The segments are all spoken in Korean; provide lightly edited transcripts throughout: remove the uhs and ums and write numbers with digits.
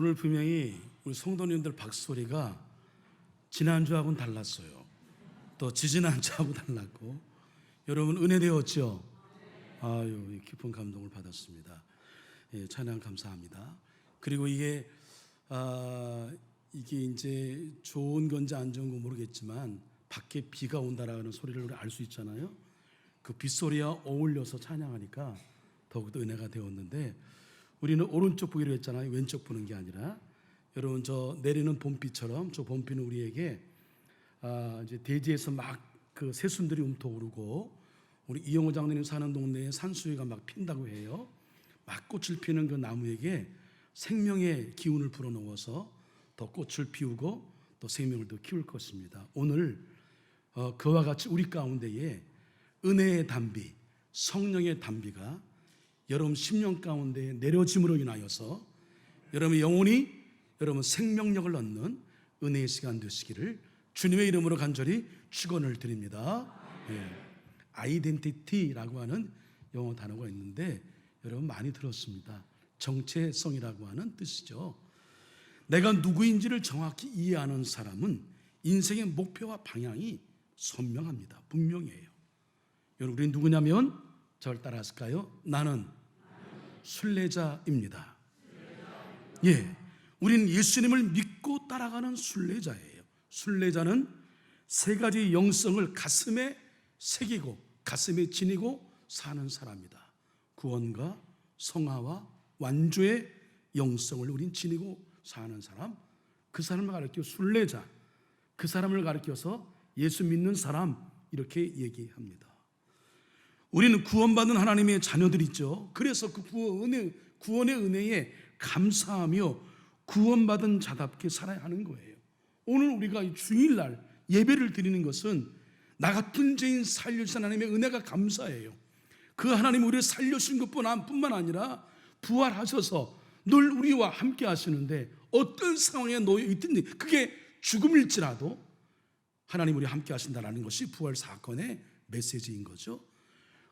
오늘 분명히 우리 성도님들 박수소리가 지난주하고는 달랐어요. 또 지지난주하고 달랐고, 여러분 은혜되었죠? 아유, 깊은 감동을 받았습니다. 예, 찬양 감사합니다. 그리고 이게 이제 좋은 건지 안 좋은 건 모르겠지만 밖에 비가 온다라는 소리를 우리 알 수 있잖아요. 그 빗소리와 어울려서 찬양하니까 더욱더 은혜가 되었는데, 우리는 오른쪽 보기로 했잖아요. 왼쪽 보는 게 아니라. 여러분, 저 내리는 봄비처럼 저 봄비는 우리에게 이제 대지에서 막 그 새순들이 움터오르고, 우리 이영호 장로님 사는 동네에 산수유가 막 핀다고 해요. 막 꽃을 피는 그 나무에게 생명의 기운을 불어넣어서 더 꽃을 피우고 또 생명을 더 키울 것입니다. 오늘 그와 같이 우리 가운데에 은혜의 단비, 성령의 단비가 여러분 심령 가운데 내려짐으로 인하여서 여러분의 영혼이 여러분 생명력을 얻는 은혜의 시간 되시기를 주님의 이름으로 간절히 축원을 드립니다. 아이덴티티라고 하는 영어 단어가 있는데 여러분 많이 들었습니다. 정체성이라고 하는 뜻이죠. 내가 누구인지를 정확히 이해하는 사람은 인생의 목표와 방향이 선명합니다. 분명해요. 여러분, 우리 누구냐면 저를 따라하실까요? 나는 순례자입니다. 예, 우리는 예수님을 믿고 따라가는 순례자예요. 순례자는 세 가지 영성을 가슴에 새기고 가슴에 지니고 사는 사람이다. 구원과 성화와 완주의 영성을 우린 지니고 사는 사람, 그 사람을 가리켜 순례자, 그 사람을 가리켜서 예수 믿는 사람, 이렇게 얘기합니다. 우리는 구원받은 하나님의 자녀들이죠. 그래서 그 구원의 은혜에 감사하며 구원받은 자답게 살아야 하는 거예요. 오늘 우리가 주일날 예배를 드리는 것은 나 같은 죄인 살려주신 하나님의 은혜가 감사해요. 그 하나님이 우리를 살려주신 것뿐만 아니라 부활하셔서 늘 우리와 함께 하시는데, 어떤 상황에 놓여 있든지 그게 죽음일지라도 하나님 우리와 함께 하신다는 것이 부활 사건의 메시지인 거죠.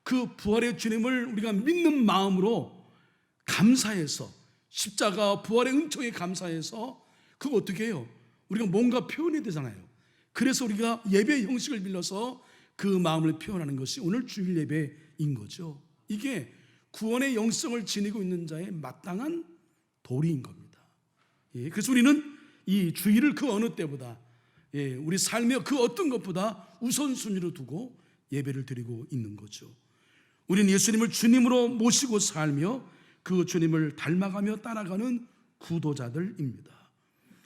그 부활의 주님을 우리가 믿는 마음으로 감사해서, 십자가 부활의 은총에 감사해서, 그거 어떻게 해요? 우리가 뭔가 표현해야 되잖아요. 그래서 우리가 예배 형식을 빌려서 그 마음을 표현하는 것이 오늘 주일 예배인 거죠. 이게 구원의 영성을 지니고 있는 자의 마땅한 도리인 겁니다. 예, 그래서 우리는 이 주일을 그 어느 때보다, 우리 삶의 그 어떤 것보다 우선순위로 두고 예배를 드리고 있는 거죠. 우리는 예수님을 주님으로 모시고 살며 그 주님을 닮아가며 따라가는 구도자들입니다.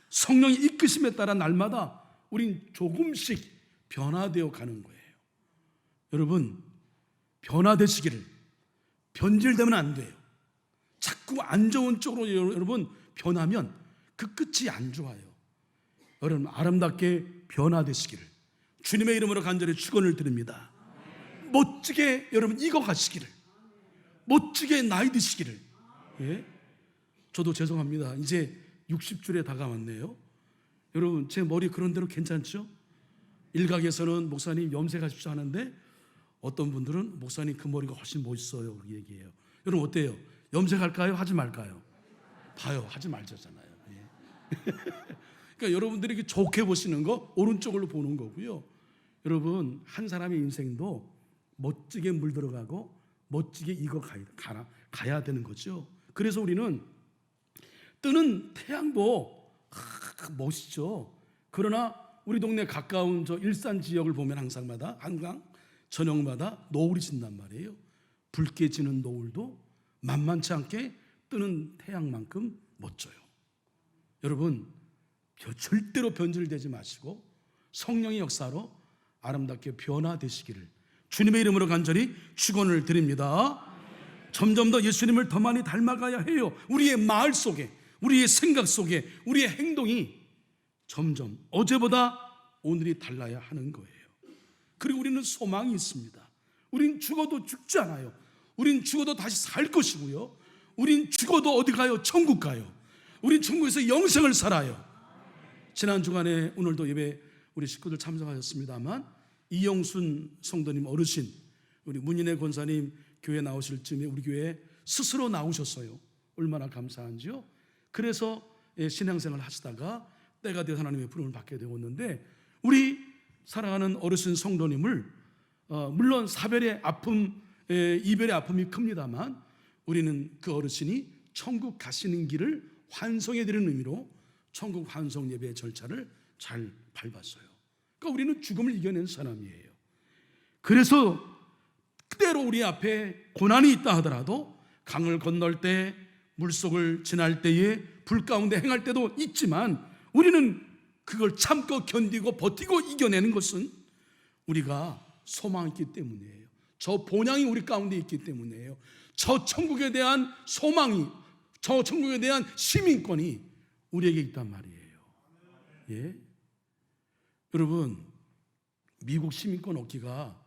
성령의 이끄심에 따라 날마다 우린 조금씩 변화되어 가는 거예요. 여러분, 변화되시기를. 변질되면 안 돼요. 자꾸 안 좋은 쪽으로 여러분 변하면 그 끝이 안 좋아요. 여러분, 아름답게 변화되시기를 주님의 이름으로 간절히 축원을 드립니다. 멋지게 여러분 익어가시기를, 멋지게 나이 드시기를. 예? 저도 죄송합니다. 이제 60줄에 다가왔네요. 여러분, 제 머리 그런 대로 괜찮죠? 일각에서는 목사님 염색하십시오 하는데, 어떤 분들은 목사님 그 머리가 훨씬 멋있어요 얘기해요. 여러분 어때요? 염색할까요? 하지 말까요? 봐요, 하지 말자잖아요. 예. 그러니까 여러분들이 좋게 보시는 거 오른쪽으로 보는 거고요. 여러분, 한 사람의 인생도 멋지게 물들어가고 멋지게 익어가야 되는 거죠. 그래서 우리는 뜨는 태양도 멋있죠. 그러나 우리 동네 가까운 저 일산 지역을 보면 항상 저녁마다 노을이 진단 말이에요. 붉게 지는 노을도 만만치 않게 뜨는 태양만큼 멋져요. 여러분, 절대로 변질되지 마시고 성령의 역사로 아름답게 변화되시기를 주님의 이름으로 간절히 축원을 드립니다. 점점 더 예수님을 더 많이 닮아가야 해요. 우리의 마을 속에, 우리의 생각 속에, 우리의 행동이 점점 어제보다 오늘이 달라야 하는 거예요. 그리고 우리는 소망이 있습니다. 우린 죽어도 죽지 않아요. 우린 죽어도 다시 살 것이고요. 우린 죽어도 어디 가요? 천국 가요. 우린 천국에서 영생을 살아요. 지난 주간에 오늘도 예배 우리 식구들 참석하셨습니다만, 이영순 성도님 어르신, 우리 문인혜 권사님 교회 나오실 쯤에 우리 교회에 스스로 나오셨어요. 얼마나 감사한지요. 그래서 신앙생활을 하시다가 때가 되어 하나님의 부름을 받게 되었는데, 우리 사랑하는 어르신 성도님을 물론 사별의 아픔, 이별의 아픔이 큽니다만 우리는 그 어르신이 천국 가시는 길을 환송해 드리는 의미로 천국 환송 예배의 절차를 잘 밟았어요. 그러니까 우리는 죽음을 이겨낸 사람이에요. 그래서 그대로 우리 앞에 고난이 있다 하더라도 강을 건널 때, 물속을 지날 때에, 불 가운데 행할 때도 있지만 우리는 그걸 참고 견디고 버티고 이겨내는 것은 우리가 소망이 있기 때문이에요. 저 본향이 우리 가운데 있기 때문이에요. 저 천국에 대한 소망이, 저 천국에 대한 시민권이 우리에게 있단 말이에요. 예? 여러분, 미국 시민권 얻기가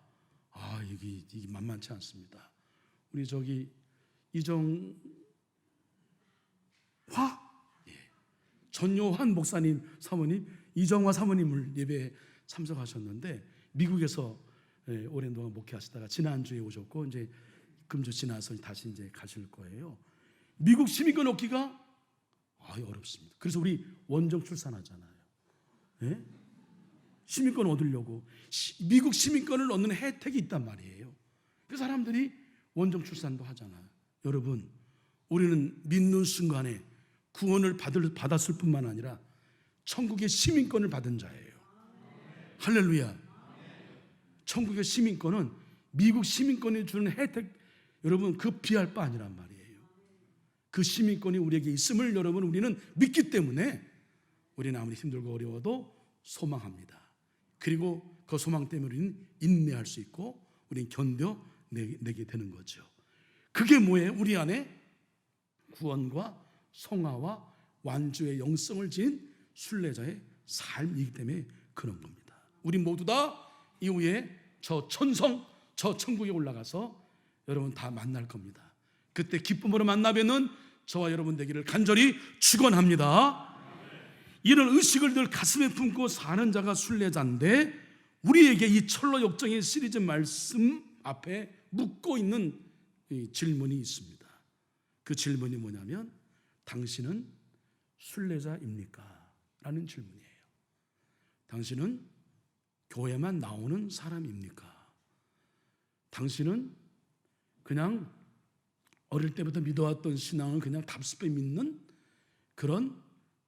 이게 만만치 않습니다. 우리 이정화, 전요한 목사님 사모님, 이정화 사모님을 예배에 참석하셨는데 미국에서 오랜 동안 목회하시다가 지난주에 오셨고 이제 금주 지나서 다시 이제 가실 거예요. 미국 시민권 얻기가 어렵습니다. 그래서 우리 원정 출산하잖아요. 예? 시민권 얻으려고 미국 시민권을 얻는 혜택이 있단 말이에요. 그 사람들이 원정 출산도 하잖아요. 여러분, 우리는 믿는 순간에 구원을 받았을 뿐만 아니라 천국의 시민권을 받은 자예요. 할렐루야. 천국의 시민권은 미국 시민권이 주는 혜택, 여러분, 그 비할 바 아니란 말이에요. 그 시민권이 우리에게 있음을 여러분 우리는 믿기 때문에 우리는 아무리 힘들고 어려워도 소망합니다. 그리고 그 소망 때문에 우리는 인내할 수 있고 우리는 견뎌내게 되는 거죠. 그게 뭐예요? 우리 안에 구원과 성화와 완주의 영성을 지닌 순례자의 삶이기 때문에 그런 겁니다. 우리 모두 다 이후에 저 천국에 올라가서 여러분 다 만날 겁니다. 그때 기쁨으로 만나 뵙는 저와 여러분 되기를 간절히 축원합니다. 이런 의식을 늘 가슴에 품고 사는 자가 순례자인데, 우리에게 이 철로 역정의 시리즈 말씀 앞에 묻고 있는 질문이 있습니다. 그 질문이 뭐냐면, 당신은 순례자입니까? 라는 질문이에요. 당신은 교회만 나오는 사람입니까? 당신은 그냥 어릴 때부터 믿어왔던 신앙을 그냥 답습해 믿는 그런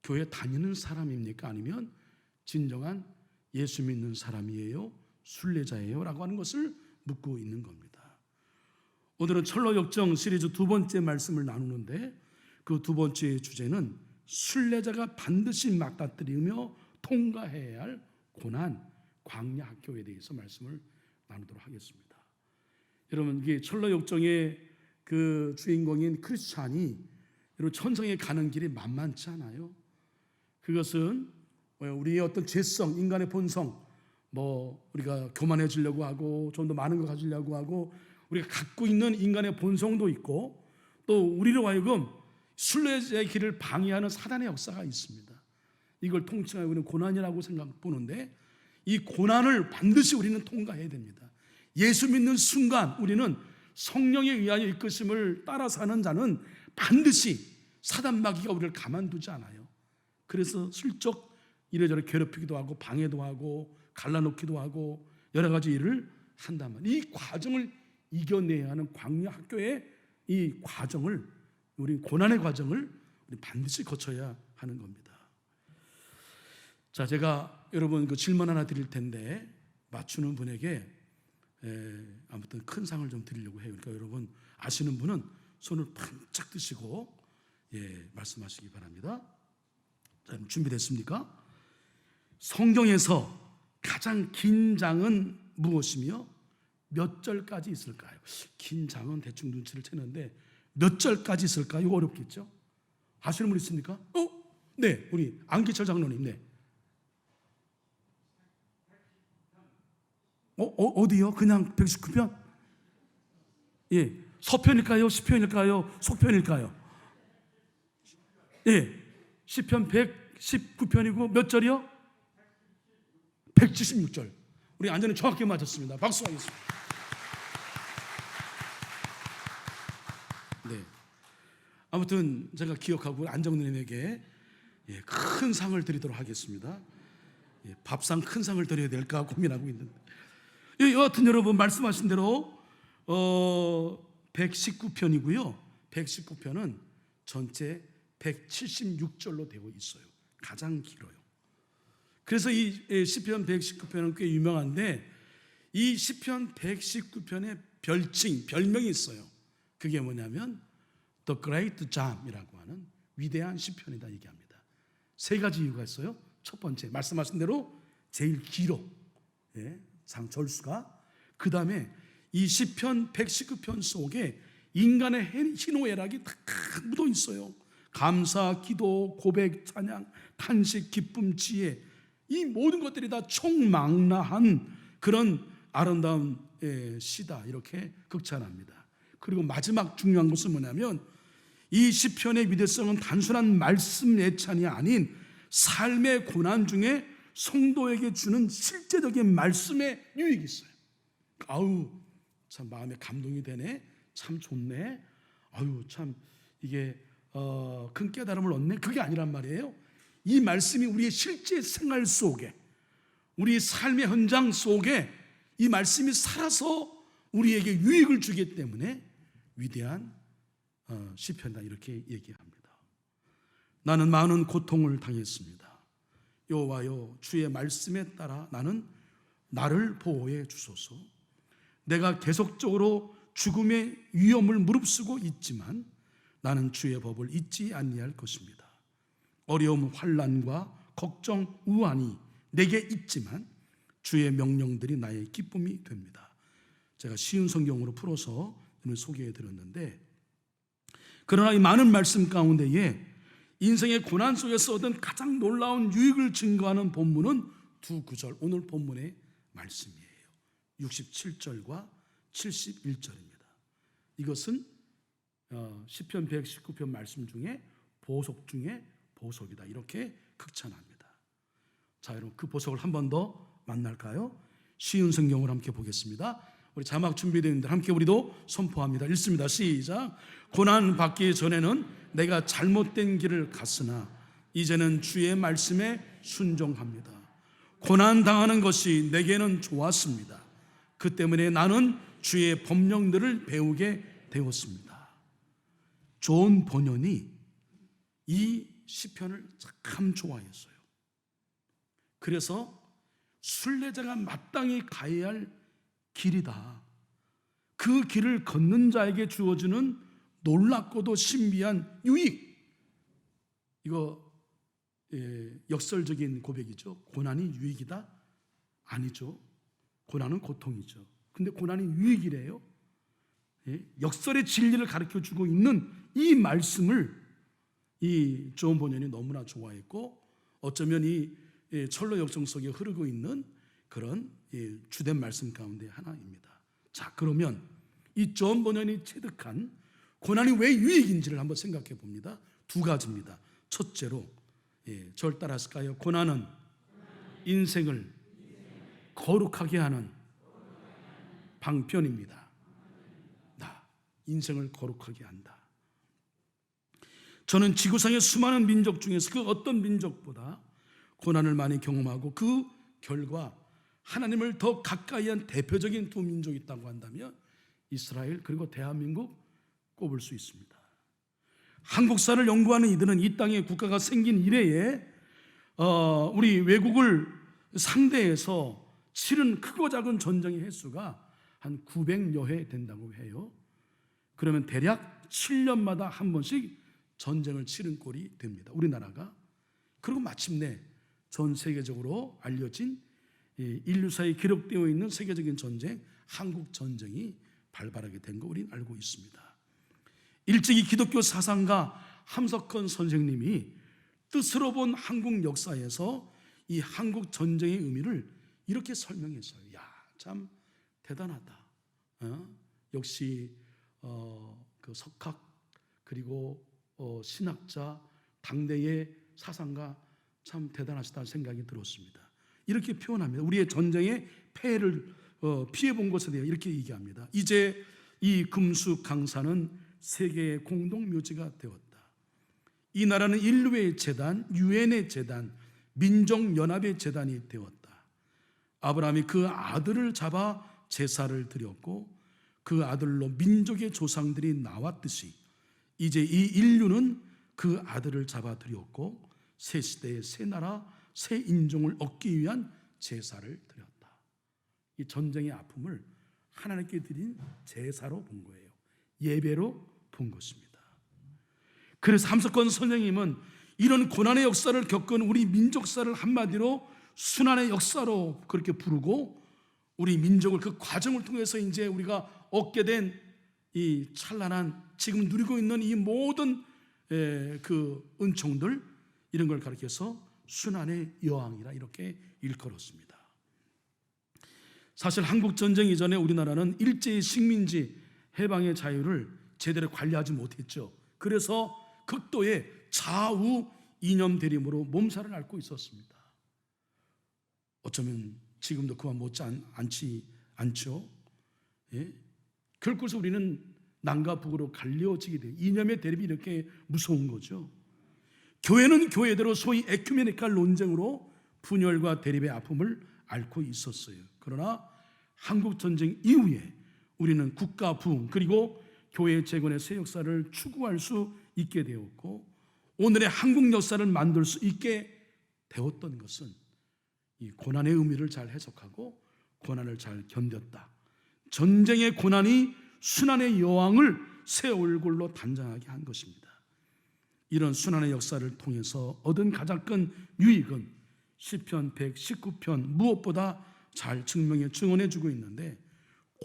교회 다니는 사람입니까? 아니면 진정한 예수 믿는 사람이에요? 순례자예요? 라고 하는 것을 묻고 있는 겁니다. 오늘은 철로 역정 시리즈 두 번째 말씀을 나누는데, 그 두 번째 주제는 순례자가 반드시 맞닥뜨리며 통과해야 할 고난, 광야 학교에 대해서 말씀을 나누도록 하겠습니다. 여러분, 이게 철로 역정의 그 주인공인 크리스찬이 여러분 천성에 가는 길이 만만치 않아요. 그것은 우리의 어떤 죄성, 인간의 본성, 우리가 교만해지려고 하고 좀 더 많은 걸 가지려고 하고 우리가 갖고 있는 인간의 본성도 있고, 또 우리로 하여금 순례자의 길을 방해하는 사단의 역사가 있습니다. 이걸 통칭하여 우리는 고난이라고 보는데, 이 고난을 반드시 우리는 통과해야 됩니다. 예수 믿는 순간 우리는 성령에 의하여 이끄심을 따라 사는 자는 반드시 사단 마귀가 우리를 가만두지 않아요. 그래서 슬쩍 이래저래 괴롭히기도 하고 방해도 하고 갈라놓기도 하고 여러 가지 일을 한다면, 이 과정을 이겨내야 하는 광야 학교의 이 과정을, 우리 고난의 과정을 우리 반드시 거쳐야 하는 겁니다. 자, 제가 여러분 그 질문 하나 드릴 텐데 맞추는 분에게 아무튼 큰 상을 좀 드리려고 해요. 그러니까 여러분 아시는 분은 손을 반짝 드시고 말씀하시기 바랍니다. 자, 준비됐습니까? 성경에서 가장 긴 장은 무엇이며 몇 절까지 있을까요? 긴 장은 대충 눈치를 채는데 몇 절까지 있을까요? 이거 어렵겠죠? 아시는 분 있습니까? 네, 우리 안기철 장로님. 네. 어디요? 그냥 119편? 예, 서편일까요? 시편일까요? 속편일까요? 예, 시편 119편이고 몇 절이요? 176절. 우리 완전히 정확히 맞았습니다. 박수 하겠습니다. 네. 아무튼 제가 기억하고 안정님에게 큰 상을 드리도록 하겠습니다. 밥상 큰 상을 드려야 될까 고민하고 있는데, 여하튼 여러분 말씀하신 대로 119편이고요. 119편은 전체 176절로 되어 있어요. 가장 길어요. 그래서 이 시편 119편은 꽤 유명한데, 이 시편 119편의 별명이 있어요. 그게 뭐냐면 The Great Psalm이라고 하는 위대한 시편이다 얘기합니다. 세 가지 이유가 있어요. 첫 번째, 말씀하신 대로 제일 길어, 절수가. 그 다음에 이 시편 119편 속에 인간의 희노애락이 다 묻어 있어요. 감사, 기도, 고백, 찬양, 탄식, 기쁨, 지혜, 이 모든 것들이 다 총망라한 그런 아름다운 시다, 이렇게 극찬합니다. 그리고 마지막 중요한 것은 뭐냐면, 이 시편의 위대성은 단순한 말씀 예찬이 아닌 삶의 고난 중에 성도에게 주는 실제적인 말씀의 유익이 있어요. 아우, 참 마음에 감동이 되네, 참 좋네, 아유 참 이게 큰 깨달음을 얻네, 그게 아니란 말이에요. 이 말씀이 우리의 실제 생활 속에, 우리 삶의 현장 속에 이 말씀이 살아서 우리에게 유익을 주기 때문에 위대한 시편이다, 이렇게 얘기합니다. 나는 많은 고통을 당했습니다. 여호와여, 주의 말씀에 따라 나를 보호해 주소서. 내가 계속적으로 죽음의 위험을 무릅쓰고 있지만 나는 주의 법을 잊지 아니할 것입니다. 어려움, 환난과 걱정, 우환이 내게 있지만 주의 명령들이 나의 기쁨이 됩니다. 제가 쉬운 성경으로 풀어서 오늘 소개해 드렸는데, 그러나 이 많은 말씀 가운데에 인생의 고난 속에서 얻은 가장 놀라운 유익을 증거하는 본문은 두 구절, 오늘 본문의 말씀이에요. 67절과 71절입니다. 이것은 시편 119편 말씀 중에 보석 중에 보석이다, 이렇게 극찬합니다. 자, 여러분 그 보석을 한 번 더 만날까요? 쉬운 성경을 함께 보겠습니다. 우리 자막 준비되어 있는데 함께 우리도 선포합니다. 읽습니다. 시작. 고난 받기 전에는 내가 잘못된 길을 갔으나 이제는 주의 말씀에 순종합니다. 고난 당하는 것이 내게는 좋았습니다. 그 때문에 나는 주의 법령들을 배우게 되었습니다. 존 번연이 이 시편을 참 좋아했어요. 그래서 순례자가 마땅히 가야 할 길이다, 그 길을 걷는 자에게 주어지는 놀랍고도 신비한 유익, 이거 역설적인 고백이죠. 고난이 유익이다? 아니죠. 고난은 고통이죠. 근데 고난이 유익이래요. 역설의 진리를 가르쳐주고 있는 이 말씀을 이 존 번연이 너무나 좋아했고, 어쩌면 이 철로 역정 속에 흐르고 있는 그런 주된 말씀 가운데 하나입니다. 자, 그러면 이 존 번연이 체득한 고난이 왜 유익인지를 한번 생각해 봅니다. 두 가지입니다. 첫째로, 저를 따라하실까요? 고난은 인생을 거룩하게 하는 방편입니다. 인생을 거룩하게 한다. 저는 지구상의 수많은 민족 중에서 그 어떤 민족보다 고난을 많이 경험하고 그 결과 하나님을 더 가까이 한 대표적인 두 민족이 있다고 한다면 이스라엘 그리고 대한민국 꼽을 수 있습니다. 한국사를 연구하는 이들은 이 땅에 국가가 생긴 이래에 우리 외국을 상대해서 치른 크고 작은 전쟁의 횟수가 한 900여 회 된다고 해요. 그러면 대략 7년마다 한 번씩 전쟁을 치른 꼴이 됩니다, 우리나라가. 그리고 마침내 전 세계적으로 알려진 인류사에 기록되어 있는 세계적인 전쟁, 한국 전쟁이 발발하게 된 거 우리는 알고 있습니다. 일찍이 기독교 사상가 함석헌 선생님이 뜻으로 본 한국 역사에서 이 한국 전쟁의 의미를 이렇게 설명했어요. 야, 참 대단하다. 역시 그 석학 그리고 신학자, 당대의 사상가 참 대단하시다는 생각이 들었습니다. 이렇게 표현합니다. 우리의 전쟁의 폐해를 피해본 것에 대해 이렇게 얘기합니다. 이제 이 금수강산은 세계의 공동묘지가 되었다. 이 나라는 인류의 재단, 유엔의 재단, 민족연합의 재단이 되었다. 아브라함이 그 아들을 잡아 제사를 드렸고 그 아들로 민족의 조상들이 나왔듯이 이제 이 인류는 그 아들을 잡아 드렸고 새 시대의 새 나라, 새 인종을 얻기 위한 제사를 드렸다. 이 전쟁의 아픔을 하나님께 드린 제사로 본 거예요. 예배로 본 것입니다. 그래서 함석권 선생님은 이런 고난의 역사를 겪은 우리 민족사를 한마디로 순환의 역사로 그렇게 부르고 우리 민족을 그 과정을 통해서 이제 우리가 얻게 된 이 찬란한 지금 누리고 있는 이 모든 그 은총들 이런 걸 가리켜서 순환의 여왕이라 이렇게 일컬었습니다. 사실 한국전쟁 이전에 우리나라는 일제히 식민지 해방의 자유를 제대로 관리하지 못했죠. 그래서 극도의 좌우 이념 대립으로 몸살을 앓고 있었습니다. 어쩌면 지금도 그와 못지않죠. 예? 결국서 우리는 남과 북으로 갈려지게 돼요. 이념의 대립이 이렇게 무서운 거죠. 교회는 교회대로 소위 에큐메니칼 논쟁으로 분열과 대립의 아픔을 앓고 있었어요. 그러나 한국전쟁 이후에 우리는 국가 부흥 그리고 교회 재건의 새 역사를 추구할 수 있게 되었고 오늘의 한국 역사를 만들 수 있게 되었던 것은 이 고난의 의미를 잘 해석하고 고난을 잘 견뎠다. 전쟁의 고난이 순환의 여왕을 새 얼굴로 단장하게 한 것입니다. 이런 순환의 역사를 통해서 얻은 가장 큰 유익은 시편 119편 무엇보다 잘 증언해 주고 있는데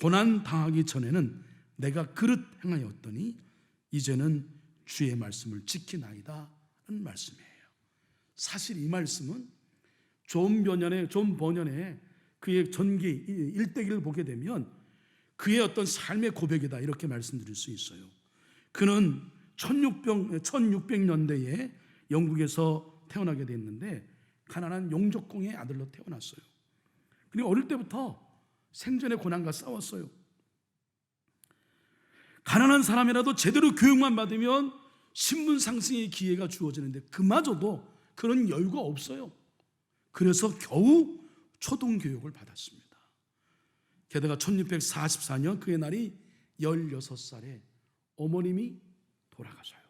고난 당하기 전에는 내가 그릇 행하였더니 이제는 주의 말씀을 지키나이다 하는 말씀이에요. 사실 이 말씀은 존 번연의 그의 전기 일대기를 보게 되면 그의 어떤 삶의 고백이다 이렇게 말씀드릴 수 있어요. 그는 1600년대에 영국에서 태어나게 됐는데 가난한 용족공의 아들로 태어났어요. 그리고 어릴 때부터 생존의 고난과 싸웠어요. 가난한 사람이라도 제대로 교육만 받으면 신분 상승의 기회가 주어지는데 그마저도 그런 여유가 없어요. 그래서 겨우 초등교육을 받았습니다. 게다가 1644년 그의 날이 16살에 어머님이 돌아가셔요.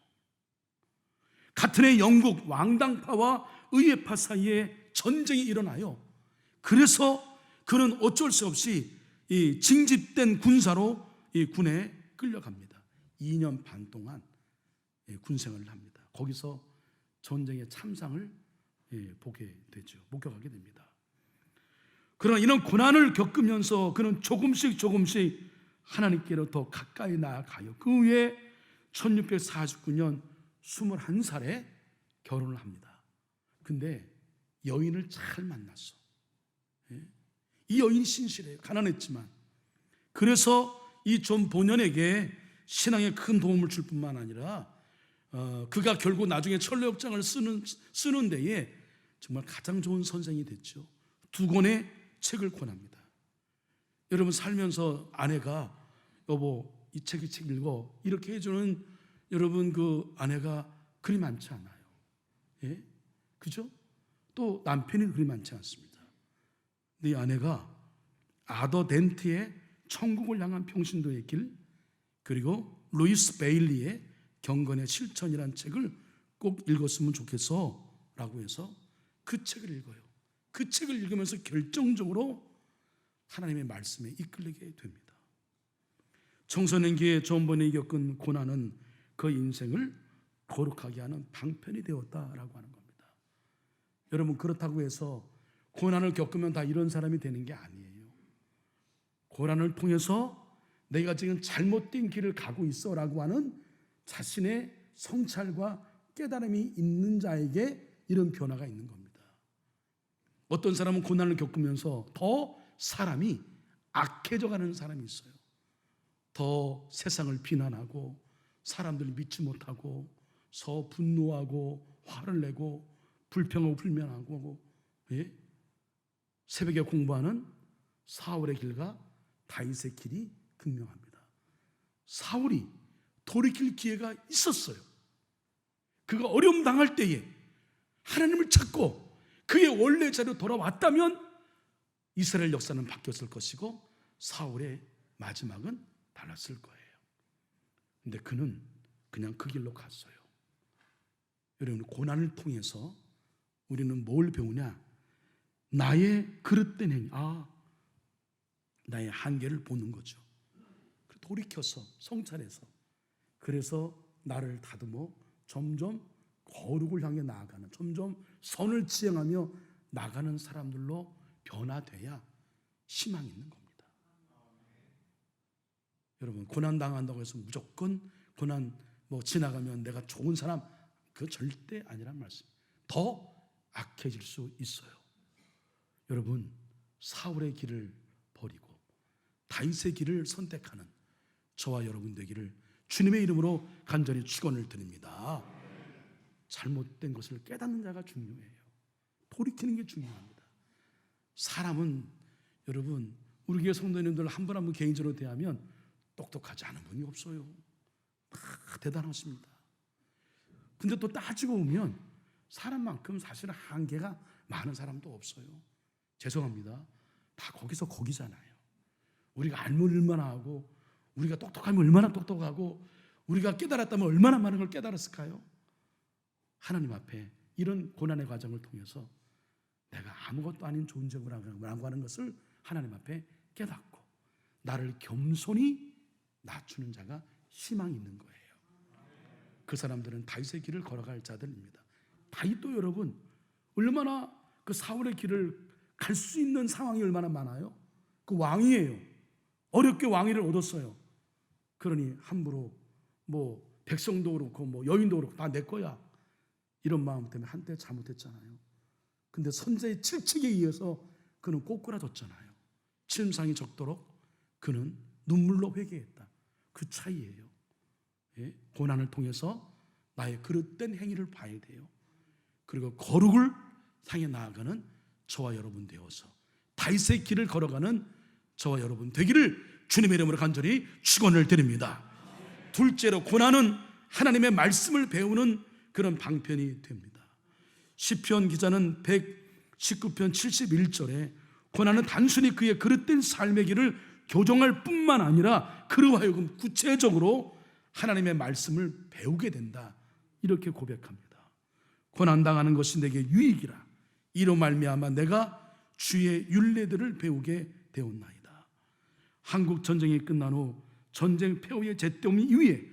같은 해 영국 왕당파와 의회파 사이에 전쟁이 일어나요. 그래서 그는 어쩔 수 없이 이 징집된 군사로 이 군에 끌려갑니다. 2년 반 동안 군생활을 합니다. 거기서 전쟁의 참상을 보게 되죠. 목격하게 됩니다. 그러나 이런 고난을 겪으면서 그는 조금씩 하나님께로 더 가까이 나아가요. 그 후에 1649년 21살에 결혼을 합니다. 근데 여인을 잘 만났어. 이 여인이 신실해요. 가난했지만. 그래서 이 존 본연에게 신앙에 큰 도움을 줄 뿐만 아니라 그가 결국 나중에 철로역장을 쓰는 데에 정말 가장 좋은 선생이 됐죠. 2권의 책을 권합니다. 여러분 살면서 아내가 여보 이 책 읽어 이렇게 해주는 여러분 그 아내가 그리 많지 않아요. 예? 그죠? 또 남편이 그리 많지 않습니다. 근데 이 아내가 아더 덴트의 천국을 향한 평신도의 길 그리고 루이스 베일리의 경건의 실천이라는 책을 꼭 읽었으면 좋겠어 라고 해서 그 책을 읽어요. 그 책을 읽으면서 결정적으로 하나님의 말씀에 이끌리게 됩니다. 청소년기에 존 번연이 겪은 고난은 그 인생을 거룩하게 하는 방편이 되었다라고 하는 겁니다. 여러분 그렇다고 해서 고난을 겪으면 다 이런 사람이 되는 게 아니에요. 고난을 통해서 내가 지금 잘못된 길을 가고 있어라고 하는 자신의 성찰과 깨달음이 있는 자에게 이런 변화가 있는 겁니다. 어떤 사람은 고난을 겪으면서 더 사람이 악해져 가는 사람이 있어요. 더 세상을 비난하고 사람들을 믿지 못하고 더 분노하고 화를 내고 불평하고 불만하고 새벽에 공부하는 사울의 길과 다윗의 길이 극명합니다. 사울이 돌이킬 기회가 있었어요. 그가 어려움 당할 때에 하나님을 찾고 그의 원래 자리로 돌아왔다면 이스라엘 역사는 바뀌었을 것이고 사울의 마지막은 달랐을 거예요. 근데 그는 그냥 그 길로 갔어요. 여러분, 고난을 통해서 우리는 뭘 배우냐? 나의 그릇된 행위, 나의 한계를 보는 거죠. 돌이켜서 성찰해서, 그래서 나를 다듬어 점점 거룩을 향해 나아가는, 점점 선을 지향하며 나가는 사람들로 변화돼야 희망이 있는 겁니다. 여러분, 고난 당한다고 해서 무조건 고난 지나가면 내가 좋은 사람, 그거 절대 아니란 말씀. 더 악해질 수 있어요. 여러분, 사울의 길을 버리고 다윗의 길을 선택하는 저와 여러분 되기를 주님의 이름으로 간절히 축원을 드립니다. 잘못된 것을 깨닫는 자가 중요해요. 돌이키는 게 중요합니다. 사람은 여러분, 우리 교회 성도님들 한 분 한 분 개인적으로 대하면 똑똑하지 않은 분이 없어요. 다 대단하십니다. 근데 또 따지고 보면 사람만큼 사실은 한계가 많은 사람도 없어요. 죄송합니다. 다 거기서 거기잖아요. 우리가 알면 얼마나 하고, 우리가 똑똑하면 얼마나 똑똑하고, 우리가 깨달았다면 얼마나 많은 걸 깨달았을까요? 하나님 앞에 이런 고난의 과정을 통해서 내가 아무것도 아닌 존재라고 하는 것을 하나님 앞에 깨닫고 나를 겸손히 낮추는 자가 희망이 있는 거예요. 그 사람들은 다윗의 길을 걸어갈 자들입니다. 다윗도 여러분 얼마나 그 사울의 길을 갈 수 있는 상황이 얼마나 많아요. 그 왕이에요. 어렵게 왕위를 얻었어요. 그러니 함부로 백성도 그렇고 여인도 그렇고 다 내 거야, 이런 마음 때문에 한때 잘못했잖아요. 근데 선자의 칠칙에 의해서 그는 꼬꾸라졌잖아요. 침상이 적도록 그는 눈물로 회개했다. 그 차이예요. 고난을 통해서 나의 그릇된 행위를 봐야 돼요. 그리고 거룩을 향해 나아가는 저와 여러분 되어서 다윗의 길을 걸어가는 저와 여러분 되기를 주님의 이름으로 간절히 축원을 드립니다. 둘째로, 고난은 하나님의 말씀을 배우는 그런 방편이 됩니다. 시편 기자는 119편 71절에 고난은 단순히 그의 그릇된 삶의 길을 교정할 뿐만 아니라 그로 하여금 구체적으로 하나님의 말씀을 배우게 된다, 이렇게 고백합니다. 고난당하는 것이 내게 유익이라, 이로 말미암아 내가 주의 율례들을 배우게 되었나이다. 한국 전쟁이 끝난 후 전쟁 폐허의 잿더미 이후에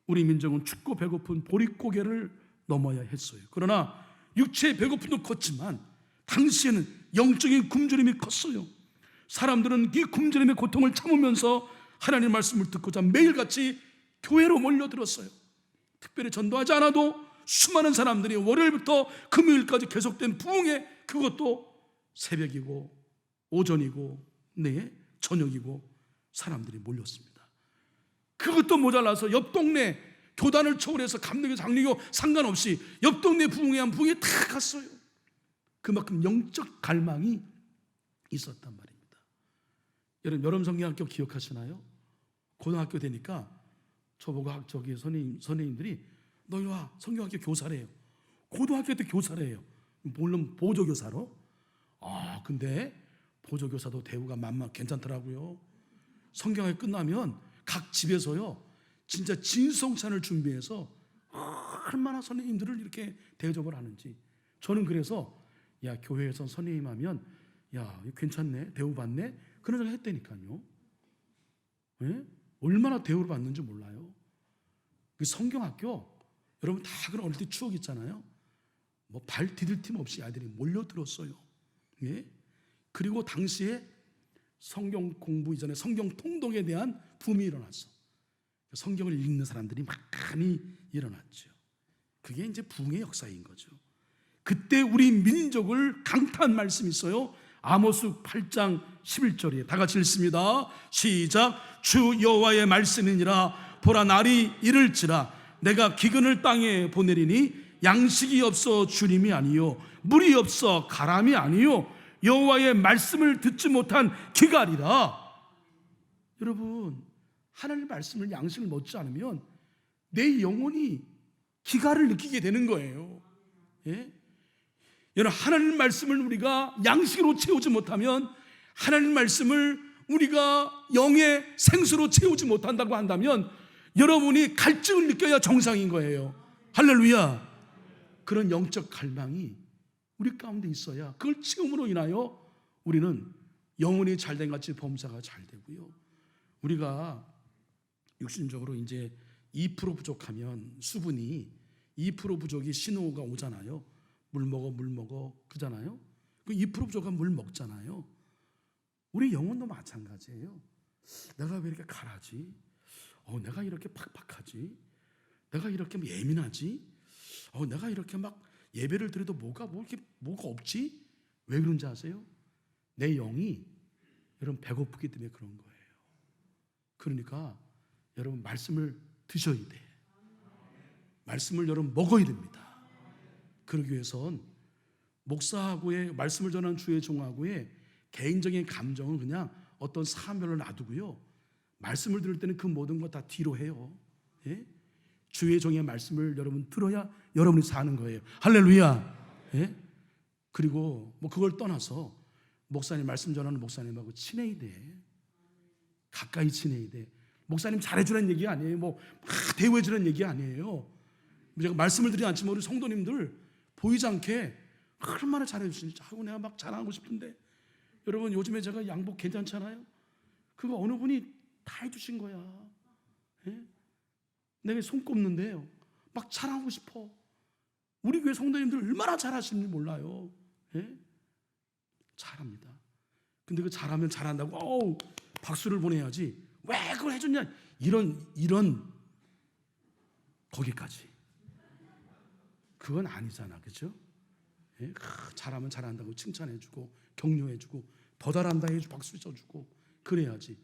우리 민족은 춥고 배고픈 보릿고개를 넘어야 했어요. 그러나 육체의 배고픔도 컸지만 당시에는 영적인 굶주림이 컸어요. 사람들은 이 굶주림의 고통을 참으면서 하나님의 말씀을 듣고자 매일같이 교회로 몰려들었어요. 특별히 전도하지 않아도 수많은 사람들이 월요일부터 금요일까지 계속된 부흥회, 그것도 새벽이고 오전이고 저녁이고 사람들이 몰렸습니다. 그것도 모자라서 옆 동네 교단을 초월해서 감리교 장리교 상관없이 옆 동네 부흥회 한 부흥회 다 갔어요. 그만큼 영적 갈망이 있었단 말입니다. 여러분, 여름성경학교 기억하시나요? 고등학교 되니까 저보고 선생님들이 너 이리 와, 성경학교 교사래요. 고등학교 때 교사래요. 물론 보조교사로. 근데 보조교사도 대우가 괜찮더라고요. 성경학교 끝나면 각 집에서요, 진짜 진성찬을 준비해서 얼마나 선생님들을 이렇게 대접을 하는지. 저는 그래서 교회에서 선생님 하면 괜찮네, 대우받네, 그런 생각 했다니까요. 얼마나 대우를 받는지 몰라요. 그 성경학교 여러분 다 그런 어릴 때 추억 있잖아요. 발 디딜 틈 없이 아이들이 몰려들었어요. 그리고 당시에 성경 공부 이전에 성경 통독에 대한 붐이 일어났어. 성경을 읽는 사람들이 많이 일어났죠. 그게 이제 부흥의 역사인 거죠. 그때 우리 민족을 강타한 말씀이 있어요. 아모스 8장 11절에 다 같이 읽습니다. 시작. 주 여호와의 말씀이니라. 보라, 날이 이를지라 내가 기근을 땅에 보내리니 양식이 없어 주림이 아니요 물이 없어 가람이 아니요 여호와의 말씀을 듣지 못한 기갈이라. 여러분, 하나님의 말씀을 양식을 먹지 않으면 내 영혼이 기가를 느끼게 되는 거예요. 예? 여러분, 하나님 말씀을 우리가 양식으로 채우지 못하면, 하나님 말씀을 우리가 영의 생수로 채우지 못한다고 한다면 여러분이 갈증을 느껴야 정상인 거예요. 할렐루야. 그런 영적 갈망이 우리 가운데 있어야 그걸 채움으로 인하여 우리는 영혼이 잘된 같이 범사가 잘 되고요. 우리가 육신적으로 이제 2% 부족하면, 수분이 2% 부족이 신호가 오잖아요. 물 먹어 그잖아요. 그 2% 부족한 물 먹잖아요. 우리 영혼도 마찬가지예요. 내가 왜 이렇게 가라지? 내가 이렇게 팍팍하지? 내가 이렇게 예민하지? 내가 이렇게 막 예배를 드려도 뭐가 없지? 왜 그런지 아세요? 내 영이 여러분 배고프기 때문에 그런 거예요. 그러니까 여러분 말씀을 드셔야 돼. 말씀을 여러분 먹어야 됩니다. 그러기 위해선 목사하고의 말씀을 전하는 주의 종하고의 개인적인 감정은 그냥 어떤 사안별로 놔두고요. 말씀을 들을 때는 그 모든 것 다 뒤로 해요. 예? 주의 종의 말씀을 여러분 들어야 여러분이 사는 거예요. 할렐루야. 예? 그리고 뭐 그걸 떠나서 목사님 말씀 전하는 목사님하고 친해야 돼. 가까이 친해야 돼. 목사님 잘해주라는 얘기 아니에요. 뭐 대우해주라는 얘기 아니에요. 제가 말씀을 드리지 않지만 우리 성도님들 보이지 않게 얼마나 잘해주시는지 하고 내가 막 자랑하고 싶은데, 여러분 요즘에 제가 양복 괜찮잖아요. 그거 어느 분이 다 해주신 거야. 예? 내가 손 꼽는데요 막 자랑하고 싶어. 우리 교회 성도님들 얼마나 잘하시는지 몰라요. 예? 잘합니다. 근데 그 잘하면 잘한다고 박수를 보내야지, 왜 그걸 해줬냐, 이런 거기까지. 그건 아니잖아, 그렇죠? 예? 잘하면 잘한다고 칭찬해주고 격려해주고 더 잘한다 해주고 박수 쳐주고 그래야지.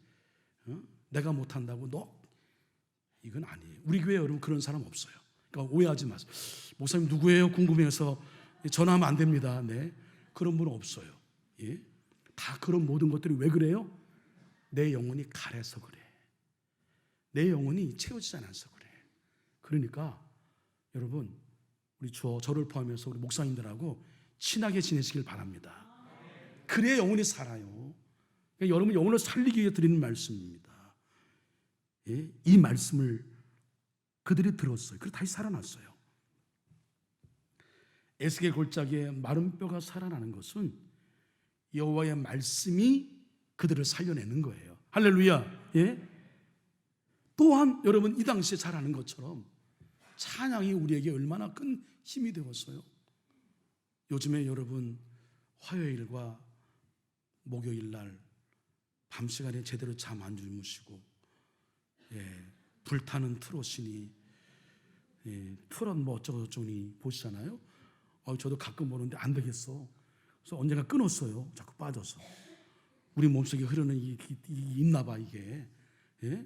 내가 못한다고 이건 아니에요. 우리 교회 여러분 그런 사람 없어요. 그러니까 오해하지 마세요. 목사님 누구예요? 궁금해서 전화하면 안 됩니다. 네, 그런 분 없어요. 예? 다 그런 모든 것들이 왜 그래요? 내 영혼이 가래서 그래. 내 영혼이 채워지지 않아서 그래. 그러니까 여러분 우리 저를 포함해서 우리 목사님들하고 친하게 지내시길 바랍니다. 그래야 영혼이 살아요. 그러니까 여러분 영혼을 살리기 위해 드리는 말씀입니다. 예? 이 말씀을 그들이 들었어요. 그래서 다시 살아났어요. 에스겔 골짜기에 마른 뼈가 살아나는 것은 여호와의 말씀이 그들을 살려내는 거예요. 할렐루야. 예? 또한 여러분 이 당시에 잘 아는 것처럼 찬양이 우리에게 얼마나 큰 힘이 되었어요. 요즘에 여러분 화요일과 목요일 날 밤 시간에 제대로 잠 안 주무시고, 불타는 트롯이니 트롯 뭐 어쩌고저쩌고니 보시잖아요. 저도 가끔 보는데 안 되겠어. 그래서 언젠가 끊었어요. 자꾸 빠져서. 우리 몸속에 흐르는 이 있나 봐 이게. 예?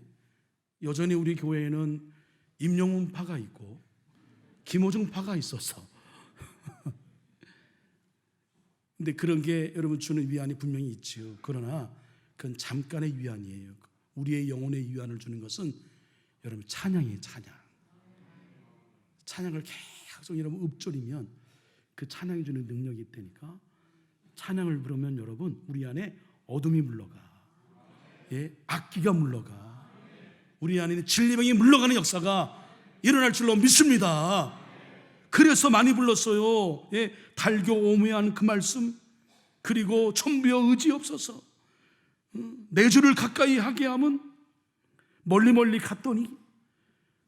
여전히 우리 교회에는 임영웅파가 있고 김호중파가 있어서 근데 그런 게 여러분 주는 위안이 분명히 있지요. 그러나 그건 잠깐의 위안이에요. 우리의 영혼의 위안을 주는 것은 여러분 찬양이에요. 찬양을 계속 여러분 읊조리면 그 찬양이 주는 능력이 있다니까. 찬양을 부르면 여러분 우리 안에 어둠이 물러가, 악기가 물러가, 우리 안에 진리병이 물러가는 역사가 일어날 줄로 믿습니다. 그래서 많이 불렀어요. 달교 오묘한 그 말씀, 그리고 천부여 의지없어서 내 주를 가까이 하게 함은 멀리 갔더니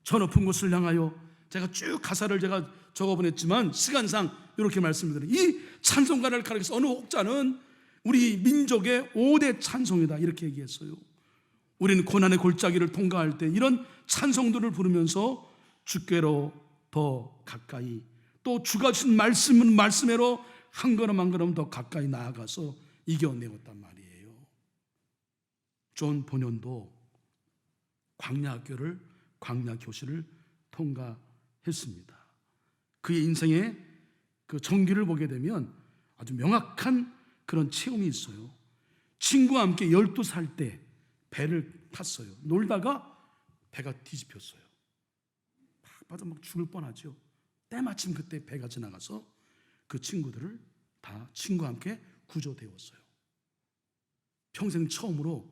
저 높은 곳을 향하여. 제가 쭉 가사를 제가 적어보냈지만 시간상 이렇게 말씀드려요. 이 찬송가를 가르쳐서 어느 혹자는 우리 민족의 5대 찬송이다 이렇게 얘기했어요. 우리는 고난의 골짜기를 통과할 때 이런 찬송들을 부르면서 주께로 더 가까이, 또 주가 주신 말씀으로 한 걸음 한 걸음 더 가까이 나아가서 이겨내었단 말이에요. 존 본연도 광야교실을 통과했습니다. 그의 인생의 그 전기를 보게 되면 아주 명확한 그런 체험이 있어요. 친구와 함께 12살 때 배를 탔어요. 놀다가 배가 뒤집혔어요. 아파서 막 죽을 뻔하죠. 때마침 그때 배가 지나가서 그 친구들을 다 친구와 함께 구조되었어요. 평생 처음으로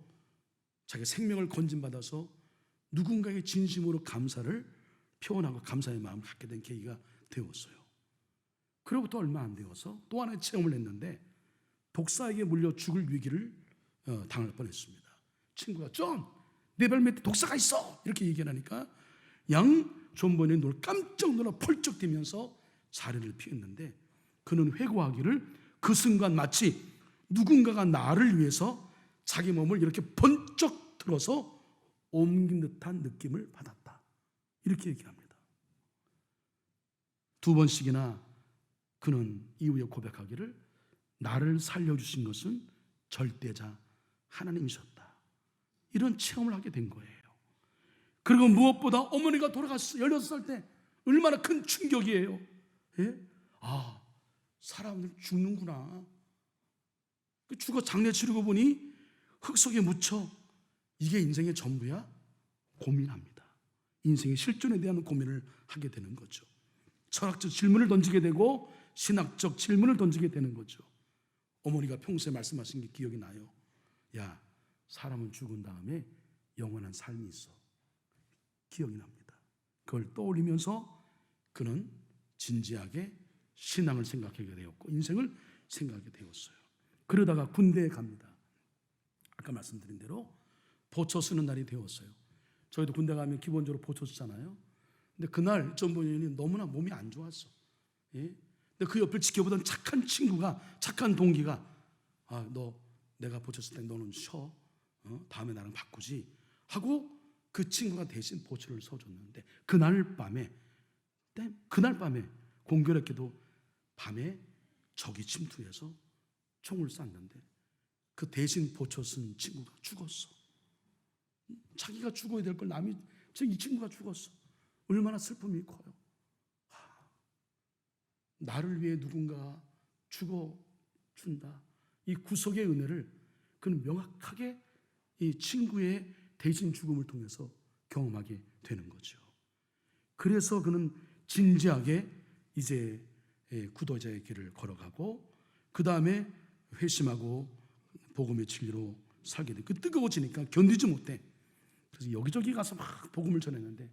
자기 생명을 건진받아서 누군가에게 진심으로 감사를 표현하고 감사의 마음을 갖게 된 계기가 되었어요. 그로부터 얼마 안 되어서 또 하나의 체험을 했는데 독사에게 물려 죽을 위기를 당할 뻔했습니다. 친구가 존, 내 발 밑에 독사가 있어 이렇게 얘기하니까 존 본인이 깜짝 놀라 펄쩍 뛰면서 자리를 피했는데 그는 회고하기를 그 순간 마치 누군가가 나를 위해서 자기 몸을 이렇게 번쩍 들어서 옮긴 듯한 느낌을 받았다 이렇게 얘기합니다. 2번씩이나 그는 이후에 고백하기를 나를 살려주신 것은 절대자 하나님이셨다 이런 체험을 하게 된 거예요. 그리고 무엇보다 어머니가 돌아갔어요. 16살 때 얼마나 큰 충격이에요. 예? 아, 사람들 죽는구나. 죽어 장례 치르고 보니 흙 속에 묻혀 이게 인생의 전부야? 고민합니다. 인생의 실존에 대한 고민을 하게 되는 거죠. 철학적 질문을 던지게 되고 신학적 질문을 던지게 되는 거죠. 어머니가 평소에 말씀하신 게 기억이 나요. 야, 사람은 죽은 다음에 영원한 삶이 있어. 기억이 납니다. 그걸 떠올리면서 그는 진지하게 신앙을 생각하게 되었고 인생을 생각하게 되었어요. 그러다가 군대에 갑니다. 아까 말씀드린 대로 보초 쓰는 날이 되었어요. 저희도 군대 가면 기본적으로 보초 쓰잖아요. 근데 그날 존 본인이 너무나 몸이 안 좋았어. 예? 근데 그 옆을 지켜보던 착한 친구가, 착한 동기가 너 내가 보초 쓸 때 너는 쉬어. 다음에 나랑 바꾸지 하고 그 친구가 대신 보초를 서줬는데 그날 밤에 공교롭게도 밤에 적이 침투해서 총을 쐈는데 그 대신 보초 쓴 친구가 죽었어. 자기가 죽어야 될 걸 남이 이 친구가 죽었어. 얼마나 슬픔이 커요. 나를 위해 누군가 죽어준다. 이 구속의 은혜를 그는 명확하게 이 친구의 대신 죽음을 통해서 경험하게 되는 거죠. 그래서 그는 진지하게 이제 구도자의 길을 걸어가고 그 다음에 회심하고 복음의 진리로 살게 돼. 그 뜨거워지니까 견디지 못해. 그래서 여기저기 가서 막 복음을 전했는데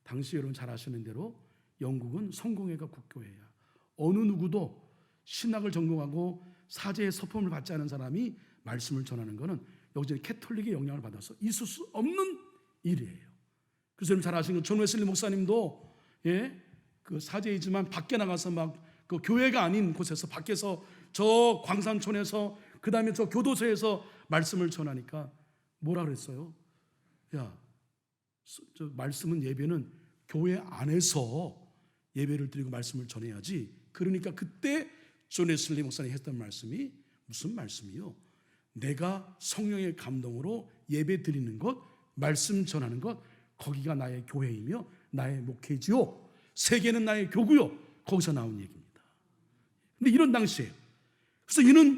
당시 여러분 잘 아시는 대로 영국은 성공회가 국교회야. 어느 누구도 신학을 전공하고 사제의 서품을 받지 않은 사람이 말씀을 전하는 것은 여기저기 캐톨릭의 영향을 받아서 있을 수 없는 일이에요. 그래서 여러분 잘 아시는 존 웨슬리 목사님도 그 사제이지만 밖에 나가서 막 그 교회가 아닌 곳에서 밖에서 저 광산촌에서 그 다음에 저 교도소에서 말씀을 전하니까 뭐라 그랬어요? 야, 저 말씀은 예배는 교회 안에서 예배를 드리고 말씀을 전해야지. 그러니까 그때 존 웨슬리 목사님이 했던 말씀이 무슨 말씀이요? 내가 성령의 감동으로 예배 드리는 것, 말씀 전하는 것, 거기가 나의 교회이며 나의 목회지요. 세계는 나의 교구요. 거기서 나온 얘기입니다. 근데 이런 당시에 그래서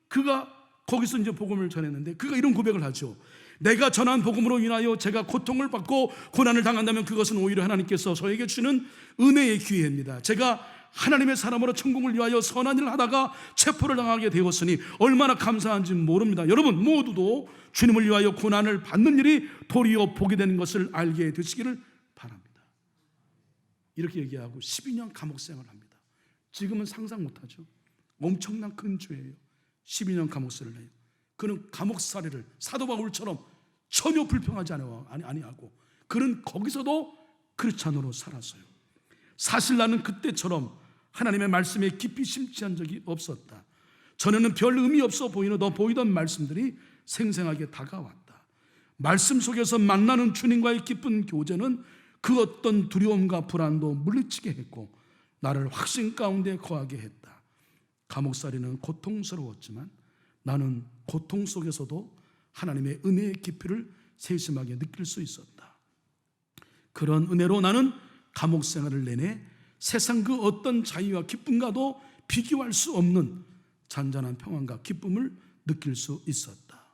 그가 거기서 이제 복음을 전했는데 그가 이런 고백을 하죠. 내가 전한 복음으로 인하여 제가 고통을 받고 고난을 당한다면 그것은 오히려 하나님께서 저에게 주는 은혜의 기회입니다. 제가 하나님의 사람으로 천국을 위하여 선한 일을 하다가 체포를 당하게 되었으니 얼마나 감사한지 모릅니다. 여러분 모두도 주님을 위하여 고난을 받는 일이 도리어 복이 되는 것을 알게 되시기를 바랍니다. 이렇게 얘기하고 12년 감옥 생활을 합니다. 지금은 상상 못하죠. 엄청난 큰 죄예요. 12년 감옥살이를 해요. 그는 감옥살이를 사도 바울처럼 전혀 불평하지 아니하고 그는 거기서도 크리스찬으로 살았어요. 사실 나는 그때처럼 하나님의 말씀에 깊이 심취한 적이 없었다. 전에는 별 의미 없어 보이던 말씀들이 생생하게 다가왔다. 말씀 속에서 만나는 주님과의 기쁜 교제는 그 어떤 두려움과 불안도 물리치게 했고 나를 확신 가운데 거하게 했다. 감옥살이는 고통스러웠지만 나는 고통 속에서도 하나님의 은혜의 깊이를 세심하게 느낄 수 있었다. 그런 은혜로 나는 감옥 생활을 내내 세상 그 어떤 자유와 기쁨과도 비교할 수 없는 잔잔한 평안과 기쁨을 느낄 수 있었다.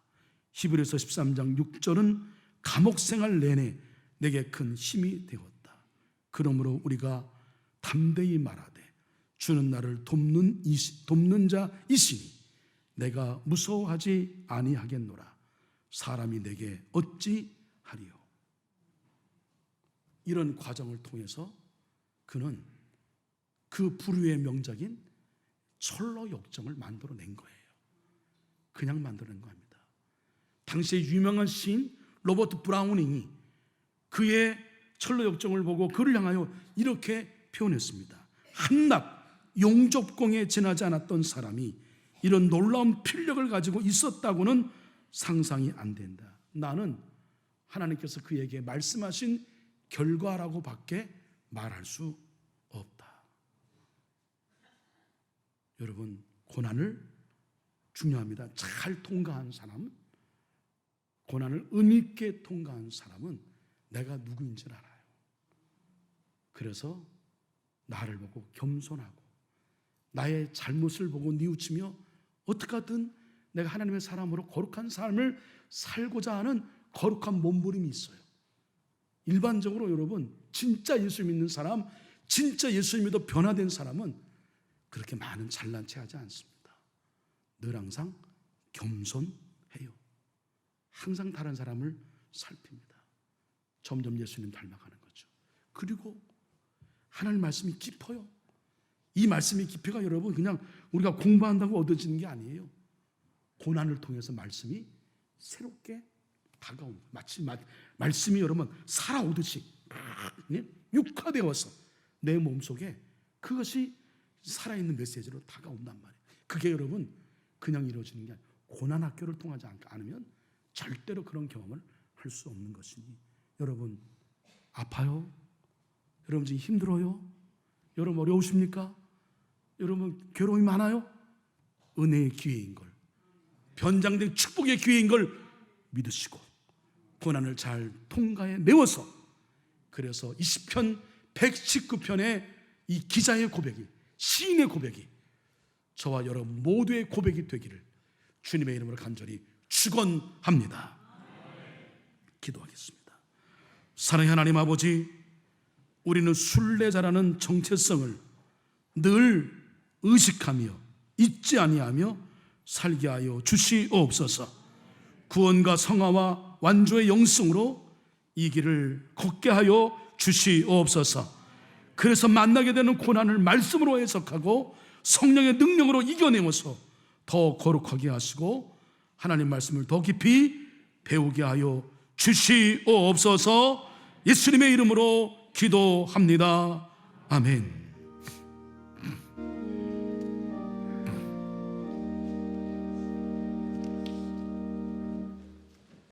히브리서 13장 6절은 감옥 생활 내내 내게 큰 힘이 되었다. 그러므로 우리가 담대히 말하되 주는 나를 돕는 자이시니 내가 무서워하지 아니하겠노라. 사람이 내게 어찌 하리요. 이런 과정을 통해서 그는 그 불후의 명작인 철로 역정을 만들어낸 거예요. 그냥 만들어낸 겁니다. 당시에 유명한 시인 로버트 브라우닝이 그의 철로 역정을 보고 그를 향하여 이렇게 표현했습니다. 한낱 용접공에 지나지 않았던 사람이 이런 놀라운 필력을 가지고 있었다고는 상상이 안 된다. 나는 하나님께서 그에게 말씀하신 결과라고 밖에 말할 수 없다. 여러분, 고난을 중요합니다. 잘 통과한 사람은, 고난을 의미 있게 통과한 사람은 내가 누구인지 알아요. 그래서 나를 보고 겸손하고 나의 잘못을 보고 뉘우치며 어떻게 하든 내가 하나님의 사람으로 거룩한 삶을 살고자 하는 거룩한 몸부림이 있어요. 일반적으로 여러분, 진짜 예수 믿는 사람, 진짜 예수 믿어 변화된 사람은 그렇게 많은 잘난 체 하지 않습니다. 늘 항상 겸손해요. 항상 다른 사람을 살핍니다. 점점 예수님 닮아가는 거죠. 그리고 하나님 말씀이 깊어요. 이 말씀의 깊이가 여러분 그냥 우리가 공부한다고 얻어지는 게 아니에요. 고난을 통해서 말씀이 새롭게 다가옵니다. 마치 말씀이 여러분 살아오듯이 육화되어서 내 몸속에 그것이 살아있는 메시지로 다가온단 말이에요. 그게 여러분 그냥 이루어지는 게 아니에요. 고난 학교를 통하지 않으면 절대로 그런 경험을 할 수 없는 것이니, 여러분 아파요? 여러분 지금 힘들어요? 여러분 어려우십니까? 여러분 괴로움이 많아요? 은혜의 기회인 걸, 변장된 축복의 기회인 걸 믿으시고 고난을 잘 통과해 내워서, 그래서 이 시편 119편의 이 기자의 고백이, 시인의 고백이 저와 여러분 모두의 고백이 되기를 주님의 이름으로 간절히 축원합니다. 기도하겠습니다. 사랑의 하나님 아버지, 우리는 순례자라는 정체성을 늘 의식하며 잊지 아니하며 살게 하여 주시옵소서. 구원과 성화와 완주의 영성으로 이 길을 걷게 하여 주시옵소서. 그래서 만나게 되는 고난을 말씀으로 해석하고 성령의 능력으로 이겨내면서 더 거룩하게 하시고 하나님 말씀을 더 깊이 배우게 하여 주시옵소서. 예수님의 이름으로 기도합니다. 아멘.